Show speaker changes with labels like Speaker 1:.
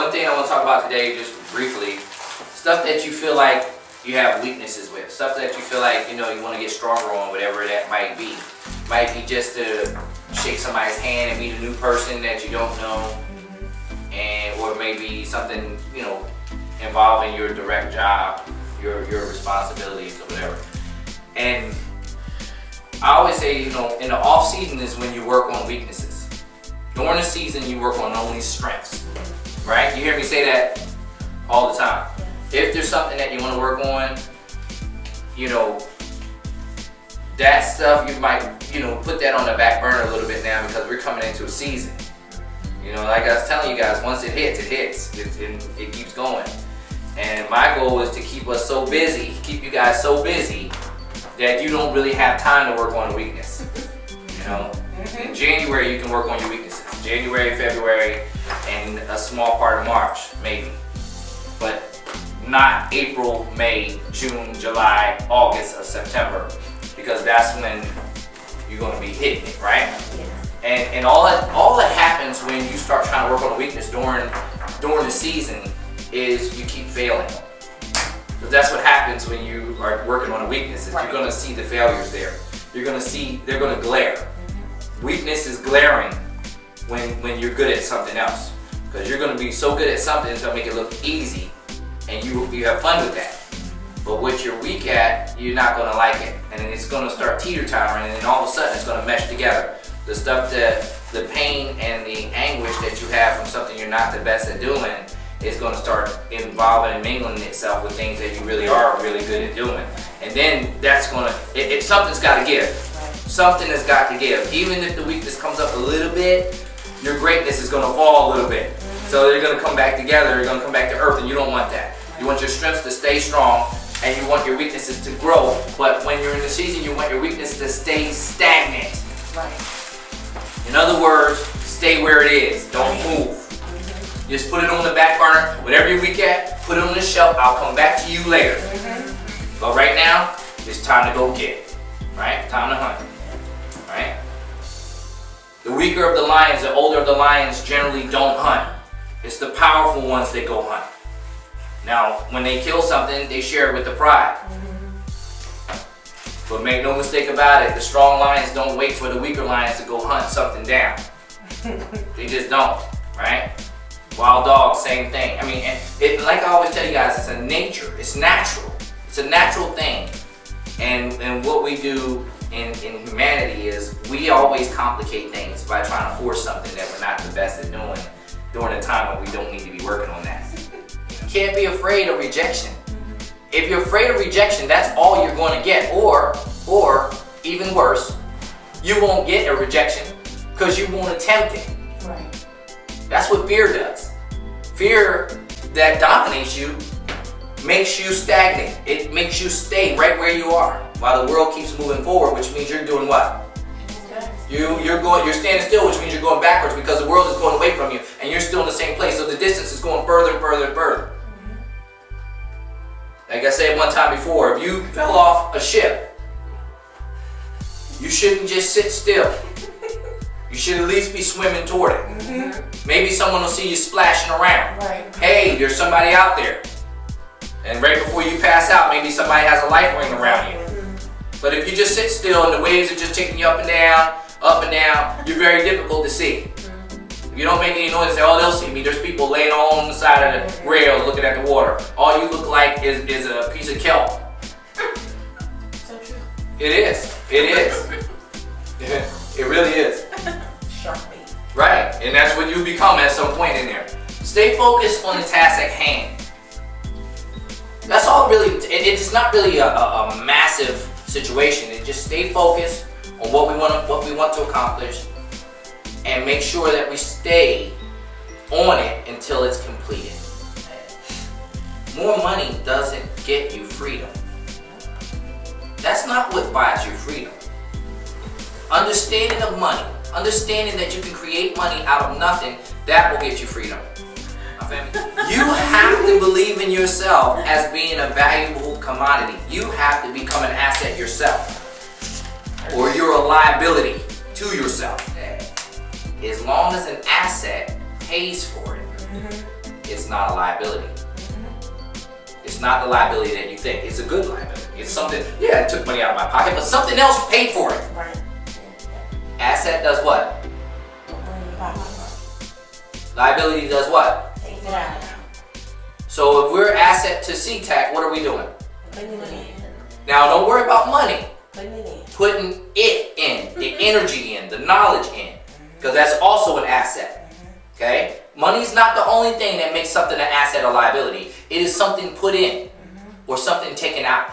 Speaker 1: one thing I want to talk about today, just briefly, stuff that you feel like you have weaknesses with, stuff that you feel like, you want to get stronger on, whatever that might be. Might be just to shake somebody's hand and meet a new person that you don't know, and or maybe something, involving your direct job, your responsibilities or whatever. And I always say, in the off season is when you work on weaknesses. During the season, you work on only strengths, right? You hear me say that all the time. If there's something that you want to work on, that stuff you might, put that on the back burner a little bit now because we're coming into a season. Like I was telling you guys, once it hits, it keeps going. And my goal is to keep us so busy, keep you guys so busy that you don't really have time to work on a weakness. In January you can work on your weaknesses. January, February, and a small part of March, maybe. But not April, May, June, July, August, or September, because that's when you're going to be hitting it, right? And all that happens when you start trying to work on a weakness during the season is you keep failing. But that's what happens when you are working on a weakness. Is You're going to see the failures there. You're going to see they're going to glare. Weakness is glaring when you're good at something else, because you're going to be so good at something it's going to make it look easy, and you have fun with that. But what you're weak at, you're not going to like it, and then it's going to start teeter-tottering, and then all of a sudden it's going to mesh together. The stuff the pain and the anguish that you have from something you're not the best at doing is going to start involving and mingling itself with things that you really are really good at doing. And then that's going to, something's got to give. Something has got to give. Even if the weakness comes up a little bit, your greatness is going to fall a little bit. So they're going to come back together, they're going to come back to earth, and you don't want that. You want your strengths to stay strong, and you want your weaknesses to grow. But when you're in the season, you want your weakness to stay stagnant.
Speaker 2: Right.
Speaker 1: In other words, stay where it is. Don't move. Just put it on the back burner. Whatever you're weak at, put it on the shelf. I'll come back to you later. But right now, it's time to go get it. Right? Time to hunt. Right? The weaker of the lions, the older of the lions generally don't hunt. It's the powerful ones that go hunt. Now, when they kill something, they share it with the pride. But make no mistake about it, the strong lions don't wait for the weaker lions to go hunt something down. They just don't, right? Wild dogs, same thing. I mean, like I always tell you guys, it's a nature. It's natural. It's a natural thing. And what we do in humanity is we always complicate things by trying to force something that we're not the best at doing during a time when we don't need to be working on that. You can't be afraid of rejection. If you're afraid of rejection, that's all you're going to get. Or even worse, you won't get a rejection because you won't attempt it.
Speaker 2: Right.
Speaker 1: That's what fear does. Fear that dominates you makes you stagnant. It makes you stay right where you are while the world keeps moving forward, which means you're doing what? You're standing still, which means you're going backwards because the world is going away from you and you're still in the same place. So the distance is going further and further and further. Like I said one time before, if you fell off a ship, you shouldn't just sit still. You should at least be swimming toward it. Maybe someone will see you splashing around.
Speaker 2: Right.
Speaker 1: Hey, there's somebody out there. And right before you pass out, maybe somebody has a life ring around you. But if you just sit still and the waves are just taking you up and down, you're very difficult to see. If you don't make any noise, they'll see me. There's people laying all on the side of the rails looking at the water. All you look like is a piece of kelp.
Speaker 2: So true.
Speaker 1: It is. It really is.
Speaker 2: Sharply.
Speaker 1: Right, and that's what you become at some point in there. Stay focused on the task at hand. That's all really, it's not really a massive situation. It just stay focused on what we want to accomplish, and make sure that we stay on it until it's completed. More money doesn't get you freedom. That's not what buys you freedom. Understanding of money, understanding that you can create money out of nothing, that will get you freedom. You have to believe in yourself as being a valuable commodity. You have to become an asset yourself, or you're a liability to yourself. As long as an asset pays for it, it's not a liability. It's not the liability that you think. It's a good liability. It's something, yeah, it took money out of my pocket, but something else paid for it.
Speaker 2: Right.
Speaker 1: Asset does what?
Speaker 2: Put money in your pocket.
Speaker 1: Liability does what?
Speaker 2: Takes it out.
Speaker 1: So if we're asset to CTAC, what are we doing?
Speaker 2: Putting it in.
Speaker 1: Now don't worry about money.
Speaker 2: Putting it in.
Speaker 1: Putting it in, the energy in, the knowledge in, because that's also an asset. Okay? Money's not the only thing that makes something an asset or liability. It is something put in or something taken out.